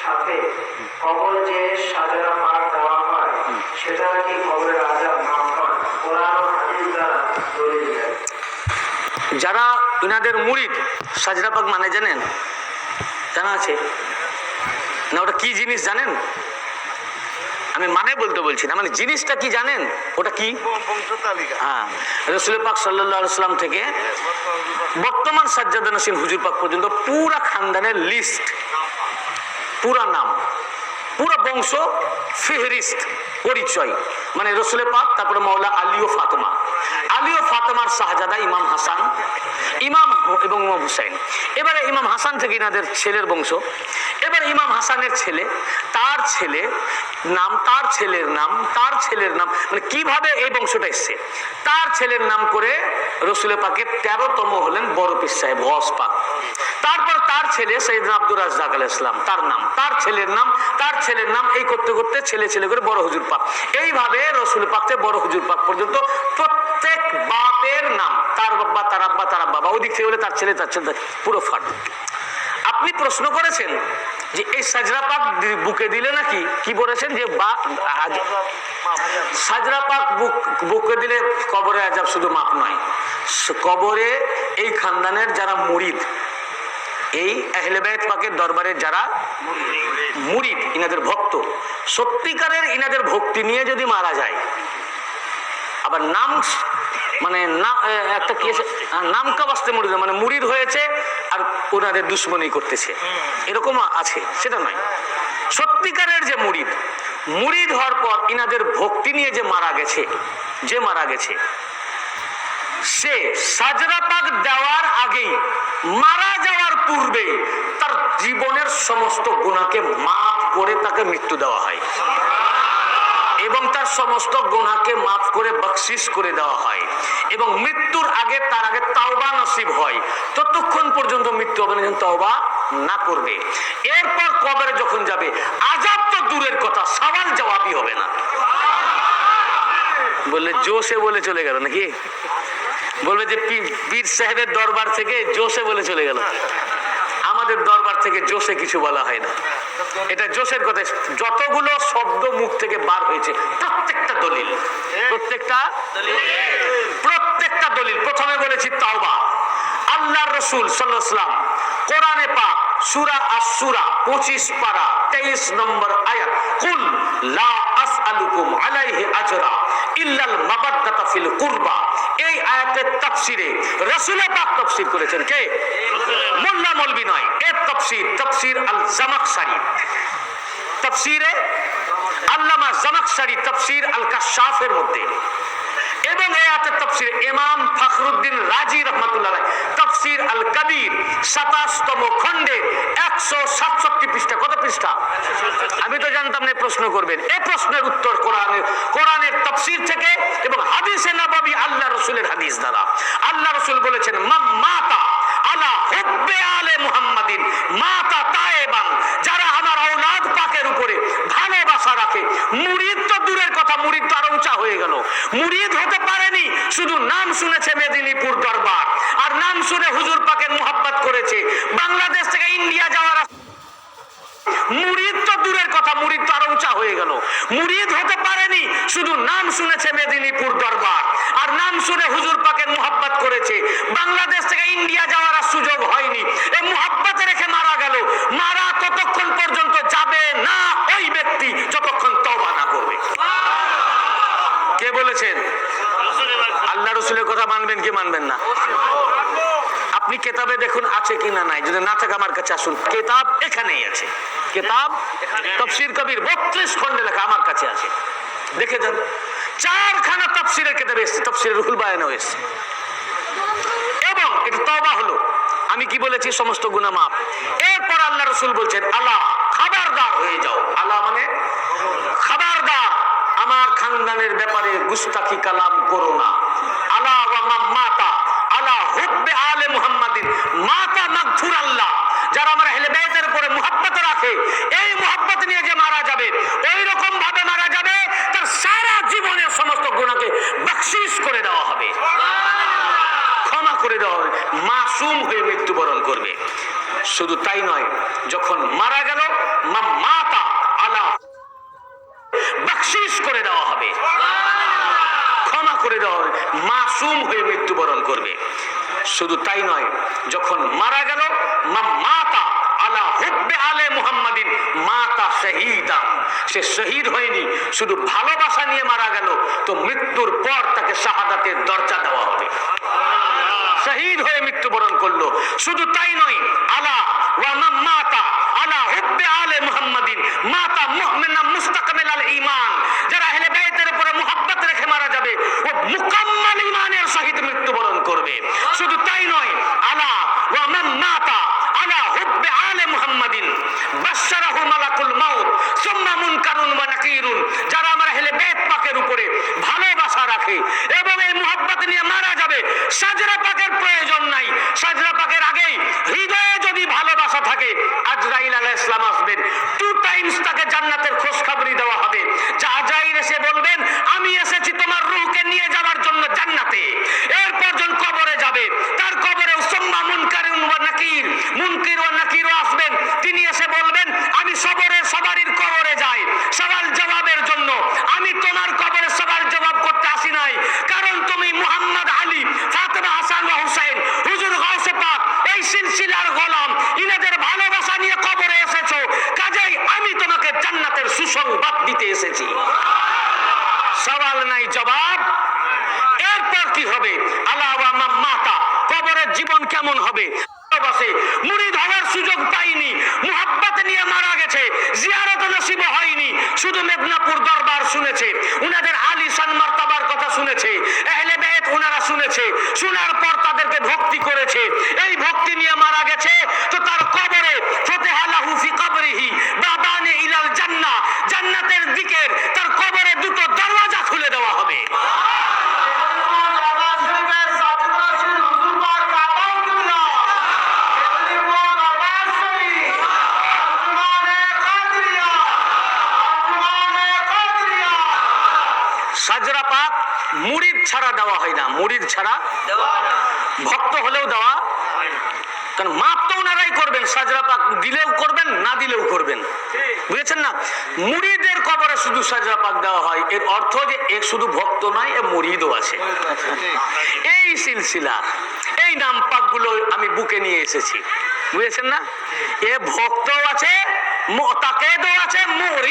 সাথে কবর যে সাজারা পাক দেওয়া হয় সেটা কি কবরের আযাব মাফ হয়? কোরআন ও হাদিস দ্বারা দলিল দেন। যারা ইনাদের মুরিদ সাজরা পাক মানে জানেন? জানা আছে না? ওটা কি জিনিস জানেন? আমি মানে বলতে বলছি না, মানে জিনিসটা কি জানেন? ওটা কি? হ্যাঁ, রাসূল পাক সাল্লাল্লাহু আলাইহি ওয়াসাল্লাম থেকে বর্তমান সাজ্জাদা নসীন হুজুর পাক পর্যন্ত পুরা খানদানের লিস্ট, পুরা নাম, পুরা বংশ ফেহরিস্ট, পরিচয়, মানে রাসূল পাক, তারপরে মাওলা আলী ও ফাতেমা, আলী ও ফাতেমার শাহজাদা ইমাম হাসান, ইমাম এবং ইমাম হুসাইন। এবারে ইমাম হাসান থেকে ইনাদের ছেলের বংশ, এবার ইমাম হাসানের ছেলে, তার ছেলে নাম, তার ছেলের নাম, তার ছেলের নাম, মানে কিভাবে এই বংশটা এসছে। তার ছেলের নাম করে রাসূল পাকের 13তম হলেন বড় পীর সাহেব গওস পাক। তারপর তার ছেলে সাইয়েদনা আব্দুর রাজ্জাক আলাইহিস সালাম, তার নাম, তার ছেলের নাম, তার ছেলের নাম, এই করতে করতে ছেলে ছেলে করে বড় হুজুর পাক। এইভাবে রাসূল পাক থেকে বড় হুজুর পাক পর্যন্ত প্রত্যেক বাপের নাম, তার বাবা, তার আব্বা, তার আব্বা, ওদিক থেকে হলে তার ছেলে, তার ছেলে, পুরো ফাট। আপনি প্রশ্ন করেছেন যে এই সাজরা পাক বুকে দিলে নাকি কি বলেছেন যে সাজরা পাক বুকে দিলে কবরে আযাব শুধু মাপ নয়, কবরে এই খানদানের যারা মুরিদ, এই আহলে বাইত পাকের দরবারের যারা মুরিদ, ইনাদের ভক্ত, সত্যিকারের ইনাদের ভক্তি নিয়ে যদি মারা যায়, আবার নাম মানে একটা কেস নামকা বাস্তে মুরিদ, মানে মুরিদ হয়েছে আর ওনাদের দুশ্মনী করতেছে, এরকম আছে, সেটা নয়। সত্যিকারের যে মুরিদ, মুরিদ হওয়ার পর ইনাদের ভক্তি নিয়ে যে মারা গেছে, যে মারা গেছে, সে সাজরা পাক দেওয়ার আগেই, মারা যাওয়ার পূর্বে তার জীবনের সমস্ত গুনাহকে মাফ করে তাকে মৃত্যু দেওয়া হয় এবং তার সমস্ত গুনাহকে মাফ করে বখশিশ করে দেওয়া হয় এবং মৃত্যুর আগে, তার আগে তাওবা নসিব হয়। ততক্ষণ পর্যন্ত মৃত্যু হবে না যখন তাওবা না করবে। এরপর কবরে যখন যাবে, আযাব তো দূরের কথা, সওয়াল জবাবই হবে না। বললে জোশে বলে চলে গেল নাকি? বলবে যে পীর সাহেবের দরবার থেকে জোশে বলে চলে গেল। আমাদের দরবার থেকে জোশে কিছু বলা হয় না, এটা জোশের কথা। যতগুলো শব্দ মুখ থেকে বার হয়েছে প্রত্যেকটা দলিল, প্রত্যেকটা দলিল। প্রথমে বলেছি তাওবা। আল্লাহর রাসূল সাল্লাল্লাহু আলাইহি ওয়াসাল্লাম কোরআনে পাক সূরা আশ-শূরা 25 পারা 23 নম্বর আয়াত, কুল লা আসআলুকুম আলাইহি আজরা ইল্লাল মাবাদ্দাতা ফিল কুরবা, এই আয়াতের তাফসিরে রাসূল পাক তাফসীর করেছেন কে? মোল্লা মৌলভী নয়। এর তাফসীর আল জামাখশারী, তাফসীরে আল্লামা জামাখশারী তাফসীর আল কাশাফের মধ্যে, এবং এই আয়াতের তাফসীর ইমাম ফখরুদ্দিন রাজি রাহমাতুল্লাহ আলাইহি তাফসীর আল কবীর 27তম খণ্ডে 167 পৃষ্ঠা। কত পৃষ্ঠা? আমি তো জানতাম না প্রশ্ন করবেন। এই প্রশ্নের উত্তর কোরআনের তাফসীর থেকে এবং হাদিসে নববী, আল্লাহ রাসূলের হাদিস দ্বারা। আল্লাহ রাসূল বলেছেন, মান মাতা আলা হুব্বে আলে মুহাম্মাদিন মাতা তায়েবান, যারা আমার আওলাদ পাকের উপরে ভালোবাসা রাখে, মুরিদ তো দূরের কথা, মুরিদ তো আরো উঁচা হয়ে গেল, মুরিদ হতে পারেনি, শুধু নাম শুনেছে মেদিনীপুর দরবার, আর নাম শুনে হুজুর পাকের মুহাব্বত করেছে, বাংলাদেশ থেকে ইন্ডিয়া যাওয়ার, মুরিদ তো দূরের কথা, মুরিদ তো আরো উঁচা হয়ে গেল, মুরিদ হতে পারেনি, শুধু নাম শুনেছে মেদিনীপুর দরবার, আর নাম শুনে হুজুর পাকের মুহাব্বত করেছে, বাংলাদেশ থেকে ইন্ডিয়া যাওয়ার সুযোগ হয়নি, এই মুহাব্বতে রেখে মারা গেল। মারা ততক্ষণ পর্যন্ত যাবে না ওই ব্যক্তি যতক্ষণ তওবা না করবে। কে বলেছেন? আল্লাহ রাসূলের কথা মানবেন কি মানবেন না? আপনি কিতাবে দেখুন আছে কিনা নাই, যদি না থাকে আমার কাছে আসুন, কিতাব এখানেই আছে, কিতাব তাফসীর কবির 32 খণ্ডে লেখা আমার কাছে আছে, দেখে যান। 4খানা তাফসীরের কিতাবে এসেছে, তাফসীর রুহুল বায়ানেও এসেছে। এবং এটা তওবা হলো, আমি কি বলেছি, সমস্ত গুনাহ মাফ। এরপর আল্লাহ রাসূল বলছেন, আলা খবরদার হয়ে যাও, আলা মানে খবরদার, আমার খানদানের ব্যাপারে গুস্তাখি কালাম করো না। আলা ওয়া মাতা আলা হুব্বে আলে মুহাম্মাদিন মাতা মাগফুর আল্লাহ, যারা আমার আহলে বাইতের উপরে মুহাব্বত রাখে, এই মুহাব্বত নিয়ে যে মারা যাবে, ওই রকম ভাবে মারা যাবে তার সারা জীবনের সমস্ত গুনাহকে বখশিশ করে দেওয়া হবে, ক্ষমা করে দেওয়া হবে, মাসুম হয়ে মৃত্যুবরণ করবে। শুধু তাই নয়, যখন মারা গেল, মাসুম হয়ে মৃত্যুবরণ করবে। শুধু তাই নয়, যখন মারা গেল, মাতা আলা হুব্বে আলে মুহাম্মাদিন মাতা শাহীদা, সে শহীদ হয়নি, শুধু ভালোবাসা নিয়ে মারা গেল, তো মৃত্যুর পর তাকে শাহাদাতের দরজা দেওয়া হবে। শহীদ হয়ে মৃত্যুবরণ করলো। শুধু তাই নয়, আলা ওয়া মান মাতা আলা হুব্বে আলে মুহাম্মাদিন মাতা মুমিনান মুস্তাকমিলাল ঈমান, যারা আহলে বাইতের উপরে মুহাব্বত রেখে মারা যাবে, ও মুকাম্মাল ঈমানের সহিত মৃত্যুবরণ করবে। শুধু তাই নয়, আলা ওয়া মান মাতা আলা হুব্বে আলে মুহাম্মাদিন বাশশারাহু মালাকুল মাউত সুম্মা মুনকারুন ওয়া নাকিরুন, যারা আমার আহলে বাইত পাকের উপরে ভালোবাসা রাখে এবং এই মুহাব্বত নিয়ে মারা যাবে, সাজরা পাকের প্রয়োজন নাই। সাজরা পাকের আগেই হৃদয়ে যদি ভালোবাসা থাকে, আজরাইল আলাইহিস সালাম আসবেন, 2 টাইমস তাকে জান্নাতের খোঁজখবরি দেওয়া হবে। যা আজরাইল এসে বলবেন, আমি এসেছি তোমার রূহকে নিয়ে যাওয়ার জন্য জান্নাতে। এরপর যখন কবরে যাবে, তার কবরে সুম্মা মুনকারুন ওয়া নাকির, মুনকির ওয়া নাকিরও আসবেন। তিনি এসে বলবেন, আমি সবারই কবরে যাই সওয়াল জবাবের জন্য, আমি তোমার কবরে সওয়াল জবাব করতে আসি নাই, কারণ তুমি মুহাম্মদ আলী ফাতেমা হাসান ওয়া হুসাইন হুজুর গাউসে পাক এই সিলসিলার গোলাম, ইনাদের ভালোবাসা নিয়ে কবরে এসেছো, কাজেই আমি তোমাকে জান্নাতের সুসংবাদ দিতে এসেছি। সওয়াল নাই, জবাব। এরপর কি হবে? আলা ওয়া মান মাতা, কবরের জীবন কেমন হবে? মুরিদ হওয়ার সুযোগ পাইনি, মুহাব্বত নিয়ে মারা গেছে, জিয়ারত নসিব হয়নি, শুধু মেদিনীপুর দরবার শুনেছে, উনাদের আলিশান মারতাবার কথা শুনেছে, আহলে বাইত উনারা শুনেছে, শোনার পর তাদেরকে ভক্তি করেছে, এই ভক্তি নিয়ে মারা গেছে, তো তার কবরে ফাতিহা লাহু ফি কবরিহি বাবানে ইলাল জান্নাহ, জান্নাতের দিকের তার কবরে 2টো দরওয়াজা খুলে দেওয়া হবে। সাজরা পাক মুরিদ ছাড়া দেওয়া হয় না, মুরিদ ছাড়া ভক্ত হলেও দেওয়া, কারণ মাপ তো ওনারাই করবেন, সাজরা পাক দিলেও করবেন, না দিলেও করবেন, বুঝেছেন না? মুরিদের কবরে শুধু সাজরা পাক দেওয়া হয়, এর অর্থ যে এ শুধু ভক্ত নয়, এ মুরিদও আছে। এই সিলসিলা, এই নাম পাক গুলো আমি বুকে নিয়ে এসেছি, বুঝেছেন না? এ ভক্তও আছে, মুতাকিদও আছে, মুরিদ